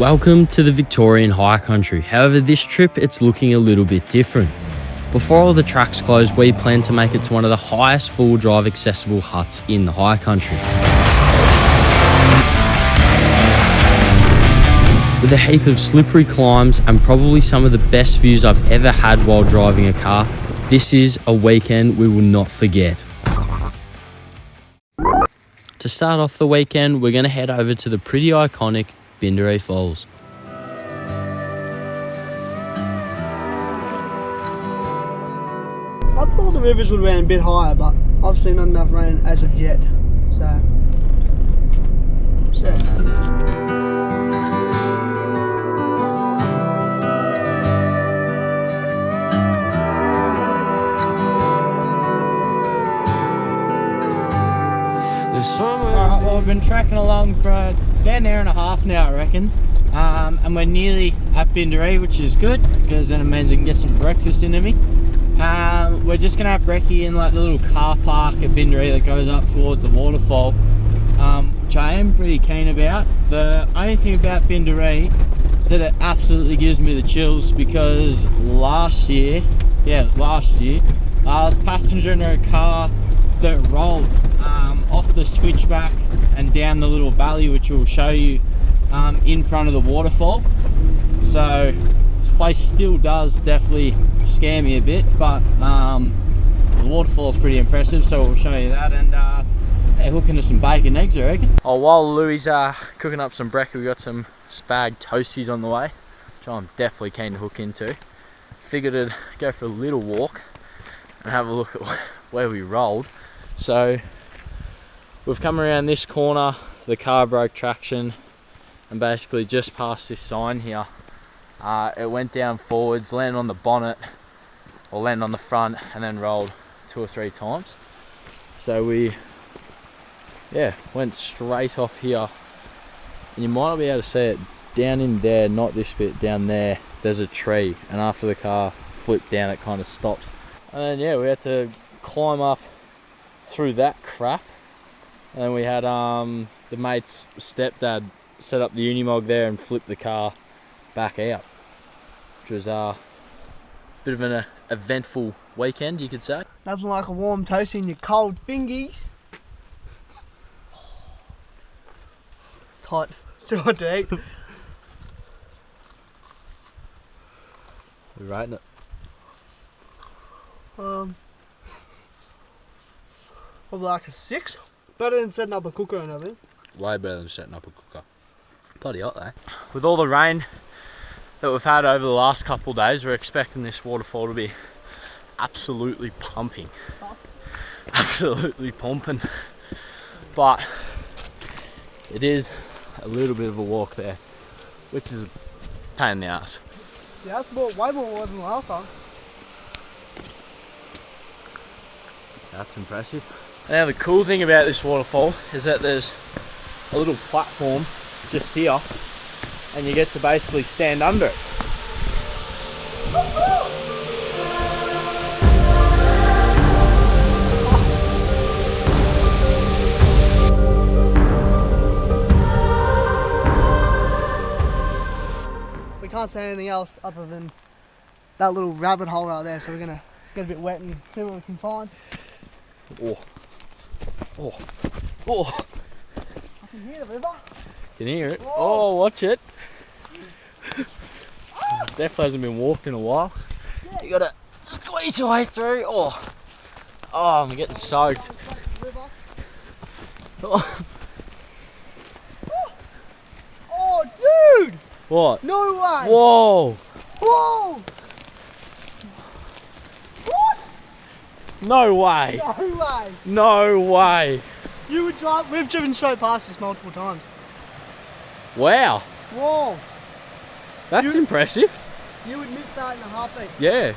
Welcome to the Victorian High Country. However, this trip it's looking a little bit different. Before all the tracks close, we plan to make it to one of the highest full drive accessible huts in the High Country. With a heap of slippery climbs and probably some of the best views I've ever had while driving a car, this is a weekend we will not forget. To start off the weekend, we're going to head over to the pretty iconic Binderee Falls. I thought the rivers would run a bit higher, but obviously not enough rain as of yet. So. Alright, well, we've been tracking along for about an hour and a half now, I reckon. And we're nearly at Binderee, which is good because then it means I can get some breakfast into me. We're just gonna have brekkie in like the little car park at Binderee that goes up towards the waterfall, which I am pretty keen about. The only thing about Binderee is that it absolutely gives me the chills because last year, I was passenger in a car that rolled off the switchback and down the little valley, which will show you in front of the waterfall. So this place still does definitely scare me a bit, but the waterfall is pretty impressive, so we'll show you that and hook into some bacon eggs, I reckon. Oh, while Louie's cooking up some brekkie, we got some spag toasties on the way, which I'm definitely keen to hook into. Figured I'd go for a little walk and have a look at where we rolled. So we've come around this corner, the car broke traction, and basically just past this sign here, it went down forwards, landed on the bonnet, or landed on the front, and then rolled 2 or 3 times. So we, went straight off here, and you might not be able to see it, down in there, not this bit, down there, there's a tree, and after the car flipped down, it kind of stops. And then we had to climb up through that crap, and then we had the mate's stepdad set up the Unimog there and flipped the car back out, which was a bit of an eventful weekend, you could say. Nothing like a warm toast in your cold fingies. It's hot. Still hot to eat. We're rating it. Probably like a 6. Better than setting up a cooker and everything. Way better than setting up a cooker. Bloody hot though. With all the rain that we've had over the last couple of days, we're expecting this waterfall to be absolutely pumping. Absolutely pumping. But it is a little bit of a walk there, which is a pain in the ass. Yeah, that's way more water than last time. That's impressive. Now the cool thing about this waterfall is that there's a little platform just here, and you get to basically stand under it. We can't say anything else other than that little rabbit hole right there, so we're gonna get a bit wet and see what we can find. Oh. I can hear the river. Can you hear it? Whoa. Oh, watch it. Definitely hasn't been walked in a while. Yeah. You gotta squeeze your way through. Oh, I'm getting soaked. Oh, dude! What? No way! Whoa! Whoa! What? No way! No way! No way! You would drive. We've driven straight past this multiple times. Wow! Whoa! That's impressive. You would miss that in a heartbeat. Yeah.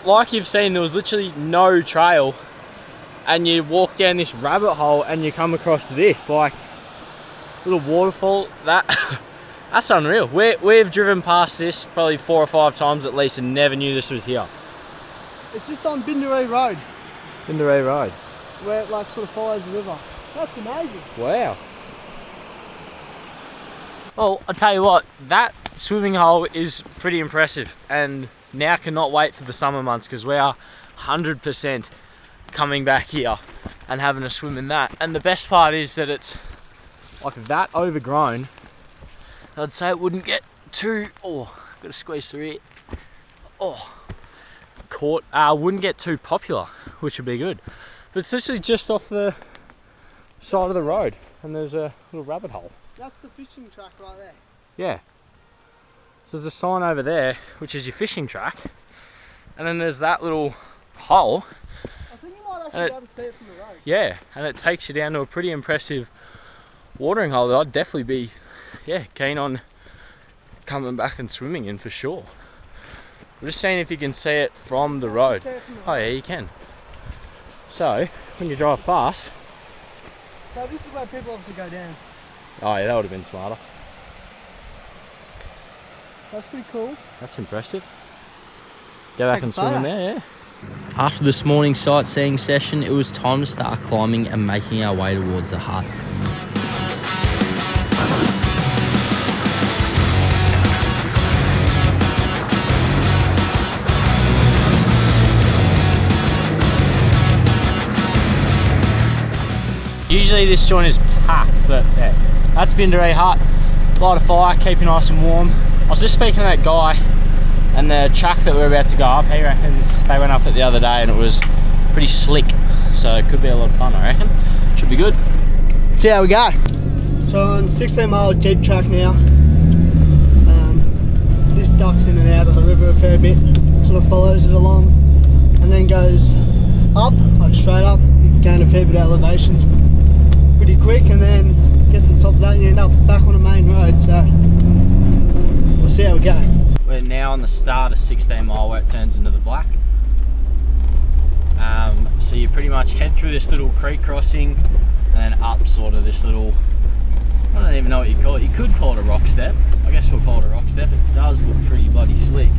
Like you've seen, there was literally no trail, and you walk down this rabbit hole and you come across this like little waterfall. That's unreal. We've driven past this probably 4 or 5 times at least and never knew this was here. It's just on Binderee Road. Binderee Road. Where it like sort of follows the river. That's amazing. Wow. Well, I'll tell you what, that swimming hole is pretty impressive, and now cannot wait for the summer months because we are 100% coming back here and having a swim in that. And the best part is that it's like that overgrown. I'd say it wouldn't get too, gotta squeeze through it. Wouldn't get too popular, which would be good. But it's literally just off the side of the road, and there's a little rabbit hole. That's the fishing track right there. Yeah. So there's a sign over there, which is your fishing track, and then there's that little hole. I think you might actually be able to see it from the road. Yeah, and it takes you down to a pretty impressive watering hole that I'd definitely be, keen on coming back and swimming in for sure. We're just seeing if you can see it from the road. Oh yeah, you can. So, when you drive past... So this is where people obviously go down. Oh yeah, that would have been smarter. That's pretty cool. That's impressive. Go back and swim in photo. there, yeah. After this morning sightseeing session, it was time to start climbing and making our way towards the hut. Usually this joint is packed, but yeah, that's Binderee Hut. Light a fire, keep it nice and warm. I was just speaking to that guy, and the track that we're about to go up, he reckons they went up it the other day and it was pretty slick. So it could be a lot of fun, I reckon. Should be good. See how we go. So on 16-mile jeep track now. This ducks in and out of the river a fair bit. Sort of follows it along and then goes up, like straight up. You gain a fair bit of elevations pretty quick, and then get to the top of that and you end up back on the main road. So we'll see how we go. We're now on the start of 16 mile where it turns into the black. So you pretty much head through this little creek crossing and then up sort of this little, I don't even know what you call it. You could call it a rock step. I guess we'll call it a rock step. It does look pretty bloody slick.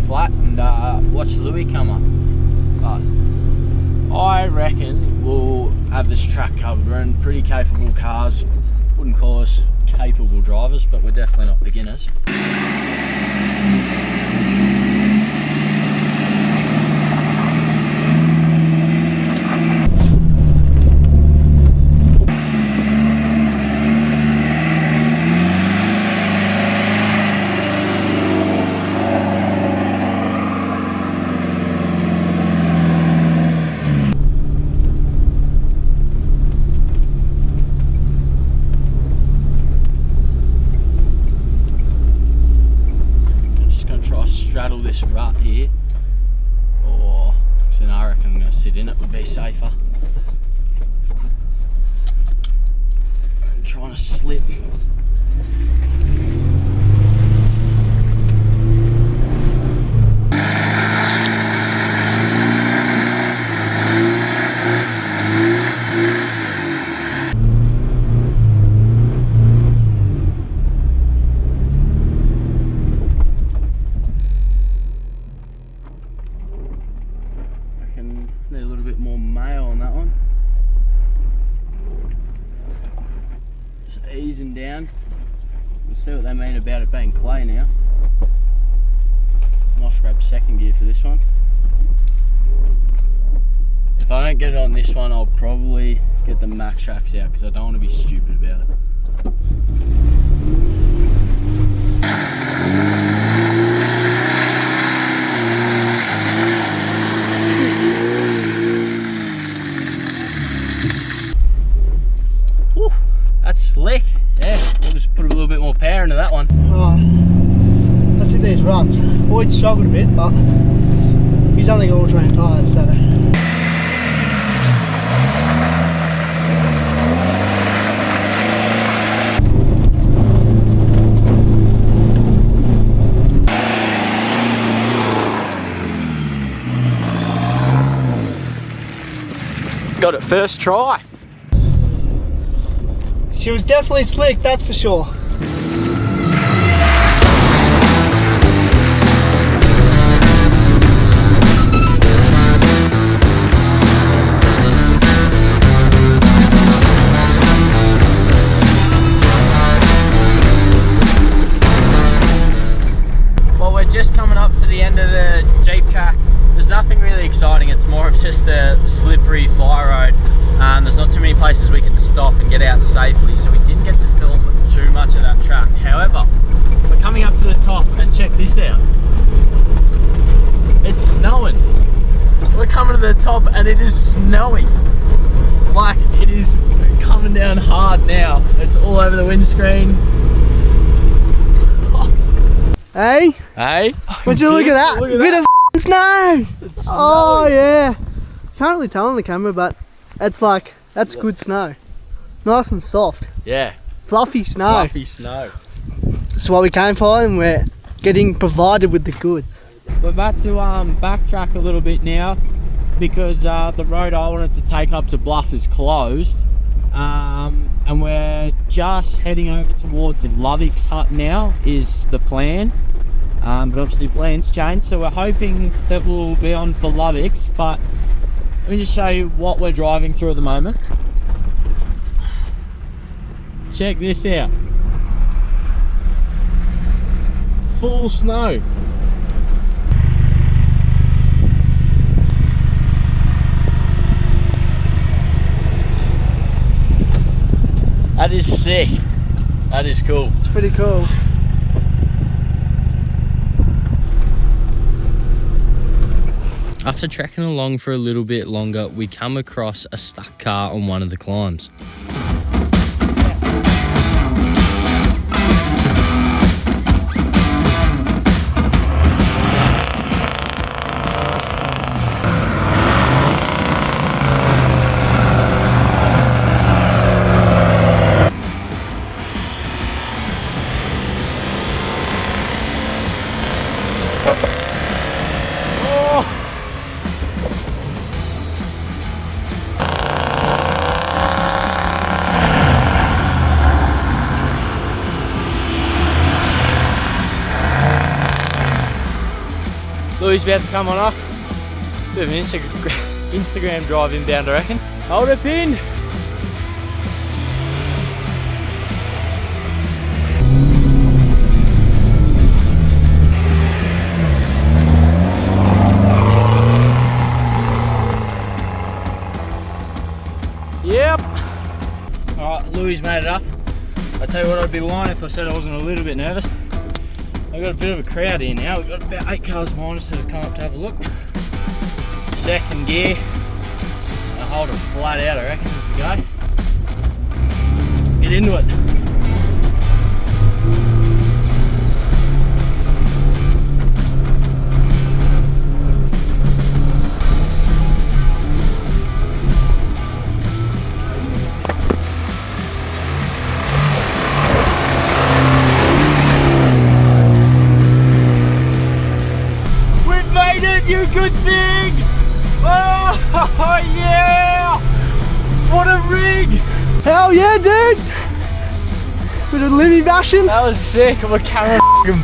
Flat and watch Lewy come up. But I reckon we'll have this track covered. We're in pretty capable cars. Wouldn't call us capable drivers, but we're definitely not beginners. Straddle this rut here, or then I reckon I'm going to sit in it would be safer. I'm trying to slip. Need a little bit more mayo on that one. Just easing down. We'll see what they mean about it being clay now. Might have to grab second gear for this one. If I don't get it on this one, I'll probably get the max tracks out because I don't want to be stupid about it. That's slick. Yeah, we'll just put a little bit more power into that one. Right, let's hit these ruts. Boyd struggled a bit, but he's only got all-terrain tyres, so. Got it first try. She was definitely slick, that's for sure. Well, we're just coming up to the end of the Jeep track. There's nothing really exciting, it's more of just a slippery fly road. There's not too many places we can stop and get out safely, so we didn't get to film too much of that track. However, we're coming up to the top and check this out. It's snowing. We're coming to the top and it is snowing. Like, it is coming down hard now. It's all over the windscreen. Hey? Hey? Would you look at that? Bit of snow! Oh yeah. Can't really tell on the camera, but it's like, that's good snow. Nice and soft. Yeah. Fluffy snow. Fluffy snow. That's what we came for, and we're getting provided with the goods. We're about to backtrack a little bit now because the road I wanted to take up to Bluff is closed. And we're just heading over towards Laviks Hut now is the plan. But obviously plans change, so we're hoping that we'll be on for Laviks, but let me just show you what we're driving through at the moment. Check this out. Full snow. That is sick. That is cool. It's pretty cool. After trekking along for a little bit longer, we come across a stuck car on one of the climbs. Louis about to come on off. Bit of an Instagram drive inbound, I reckon. Hold it in. Yep. Alright, Louis made it up. I tell you what, I'd be lying if I said I wasn't a little bit nervous. I've got a bit of a crowd here now. We've got about 8 cars behind us that have come up to have a look. Second gear. I'll hold it flat out, I reckon, as we go. Let's get into it. You good thing! Oh yeah! What a rig! Hell yeah, dude! Bit of Livy bashing. That was sick. My camera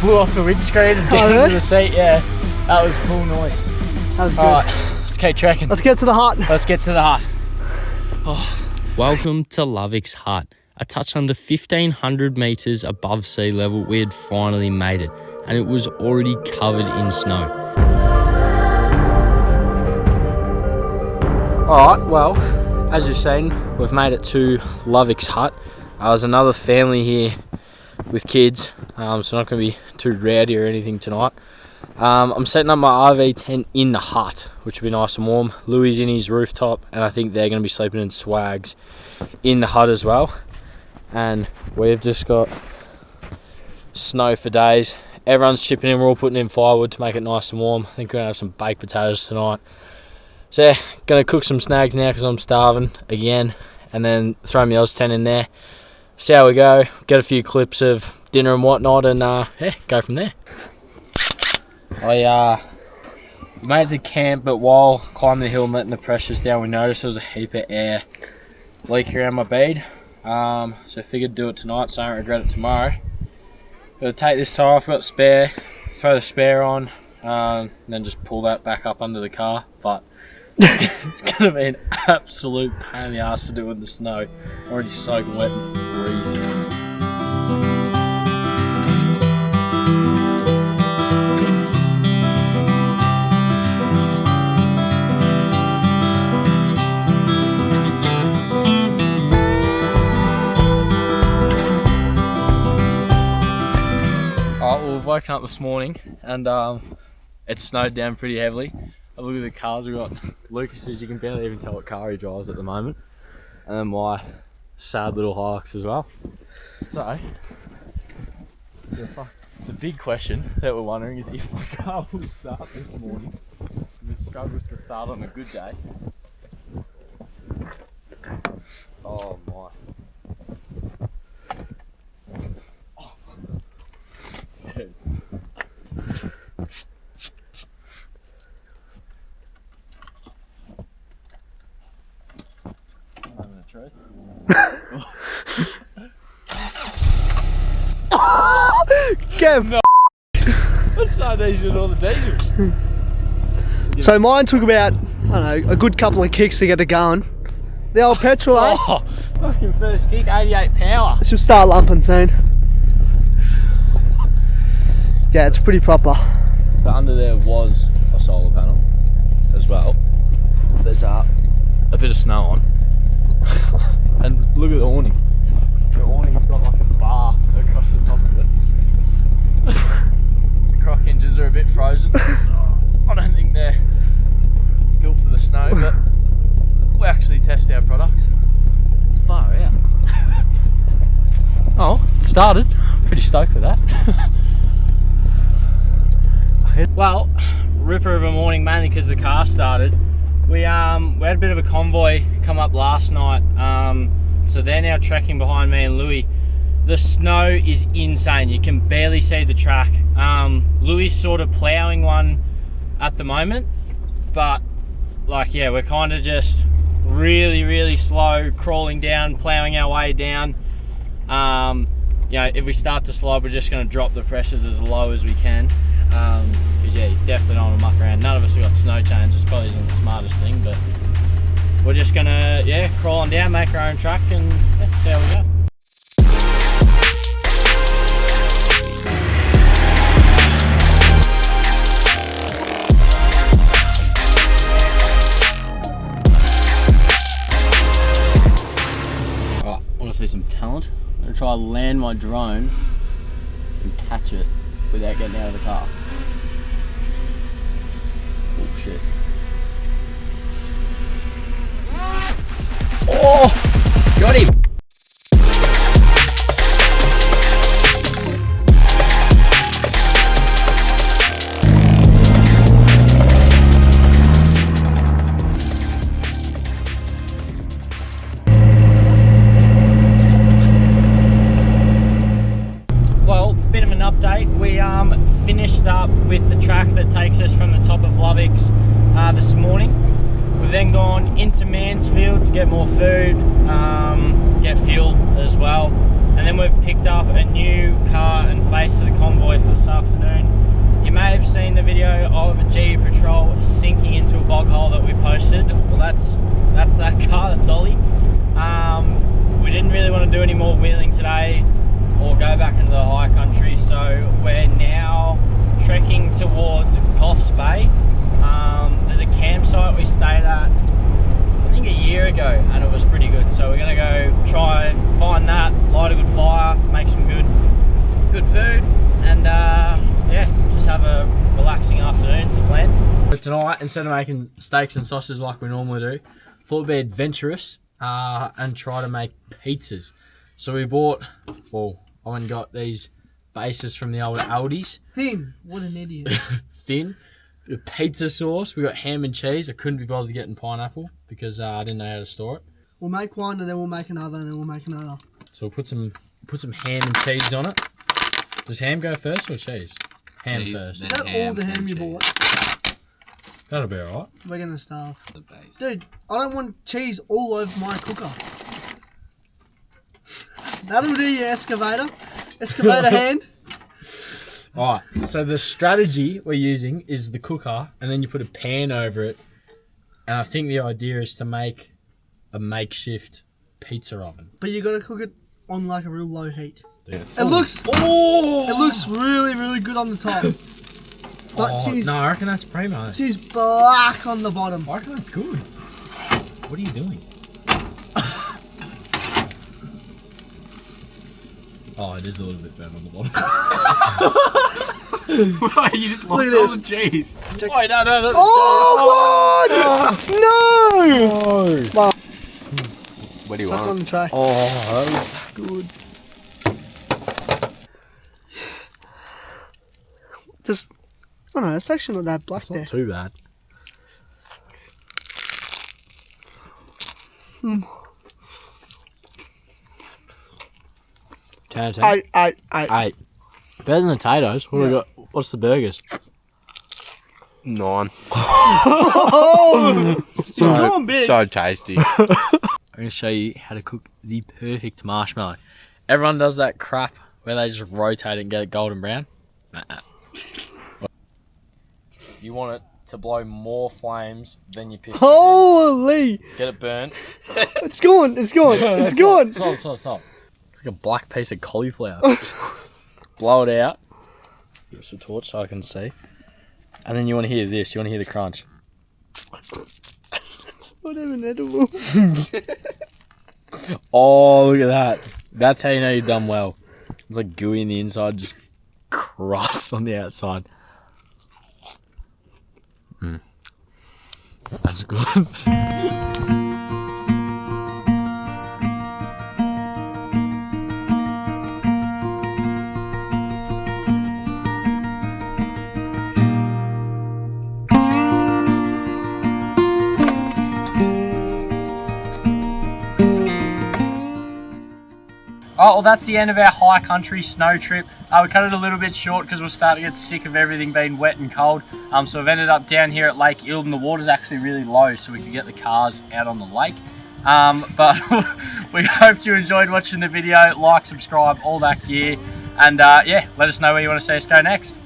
blew off the windscreen and down into the seat. Yeah, that was full noise. That was good. Alright, let's keep trekking. Let's get to the hut. Let's get to the hut. Oh. Welcome to Laviks Hut. A touch under 1,500 metres above sea level, we had finally made it, and it was already covered in snow. Alright, well, as you've seen, we've made it to Laviks Hut. There's another family here with kids, so not going to be too rowdy or anything tonight. I'm setting up my RV tent in the hut, which will be nice and warm. Louis in his rooftop, and I think they're going to be sleeping in swags in the hut as well. And we've just got snow for days. Everyone's chipping in, we're all putting in firewood to make it nice and warm. I think we're going to have some baked potatoes tonight. So yeah, gonna cook some snags now because I'm starving again, and then throw my Oz tent in there. See how we go, get a few clips of dinner and whatnot, and yeah, go from there. I made it to camp, but while climbing the hill and letting the pressures down, we noticed there was a heap of air leak around my bead. So figured do it tonight, so I don't regret it tomorrow. Gotta take this tyre off, got spare, throw the spare on, then just pull that back up under the car. But it's gonna be an absolute pain in the ass to do in the snow. Already soaking wet and freezing. We've woken up this morning and it snowed down pretty heavily. I look at the cars, we've got Lucas's, you can barely even tell what car he drives at the moment, and then my sad little Hilux as well. So, the big question that we're wondering is if my car will start this morning. If it struggles to start on a good day. Oh my. Dude. Kev! No. Let's start diesel all the diesels. So mine took about, I don't know, a good couple of kicks to get it going. The old petrol, eh? Oh, fucking first kick, 88 power. She'll start lumping soon. Yeah, it's pretty proper. So under there was a solar panel as well. There's a bit of snow on. And look at the awning. The awning's got like a bar across the top of it. The Croc hinges are a bit frozen. I don't think they're built for the snow, but we actually test our products. Far out. Oh, it started. Pretty stoked with that. Well, ripper of a morning, mainly because the car started. We had a bit of a convoy come up last night, so they're now trekking behind me and Lewy. The snow is insane, you can barely see the track. Lewy's sort of ploughing one at the moment, but like, yeah, we're kind of just really slow, crawling down, ploughing our way down. You know, if we start to slide, we're just going to drop the pressures as low as we can. Because yeah, you definitely don't want to muck around. None of us have got snow chains, which probably isn't the smartest thing, but we're just gonna, yeah, crawl on down, make our own track, and yeah, see how we go. Alright, I want to see some talent. I'm gonna try to land my drone and catch it without getting out of the car. Oh shit. Oh! Got him! Well, bit of an update. We finished up with the track that takes us from the top of Laviks this morning. We've then gone into Mansfield to get more food, get fuel as well, and then we've picked up a new car and face to the convoy for this afternoon. You may have seen the video of a GU Patrol sinking into a bog hole that we posted. Well, that's that car, that's Ollie. We didn't really want to do any more wheeling today or go back into the high country, so we're now trekking towards Goffs Bay. There's a campsite we stayed at I think a year ago and it was pretty good, so we're gonna go try find that, light a good fire, make some good food, and yeah, just have a relaxing afternoon. It's the plan. But tonight, instead of making steaks and sausages like we normally do, thought we'd be adventurous and try to make pizzas. So we bought, well, I went and got these bases from the old Aldi's. Thin. What an idiot. Thin. Bit of pizza sauce. We got ham and cheese. I couldn't be bothered getting pineapple because I didn't know how to store it. We'll make one and then we'll make another and then we'll make another. So we'll put some ham and cheese on it. Does ham go first or cheese? Ham Cheese, first. Is that all the ham you bought? That'll be alright. We're gonna starve. The base. Dude, I don't want cheese all over my cooker. That'll do your excavator. Excavator hand. Alright, so the strategy we're using is the cooker, and then you put a pan over it. And I think the idea is to make a makeshift pizza oven. But you gotta cook it on like a real low heat. Yeah. It looks really, really good on the top. But No, I reckon that's primo. she's black on the bottom. I reckon that's good. What are you doing? Oh, it is a little bit burnt on the bottom. You just Look lost at all this. the cheese. Wait, no. Oh, what? No! What do you Chuck it on the tray. Oh, that was good. Just, I don't know, it's actually not that black there. Not too bad. Ten. Eight. Better than the potatoes. What do we got? What's the burgers? 9. Oh! You're going big. So tasty. I'm going to show you how to cook the perfect marshmallow. Everyone does that crap where they just rotate it and get it golden brown. You want it to blow more flames than your piston heads. Holy! Get it burnt. It's gone. Stop. It's like a black piece of cauliflower. Blow it out. Give us a torch so I can see. And then you want to hear this. You want to hear the crunch. Not even edible. Oh, look at that. That's how you know you've done well. It's like gooey in the inside, just crust on the outside. That's good. Oh, well, that's the end of our high country snow trip. We cut it a little bit short because we're starting to get sick of everything being wet and cold. So we've ended up down here at Lake Eildon. The water's actually really low, so we can get the cars out on the lake. But we hope you enjoyed watching the video. Like, subscribe, all that gear. And yeah, let us know where you want to see us go next.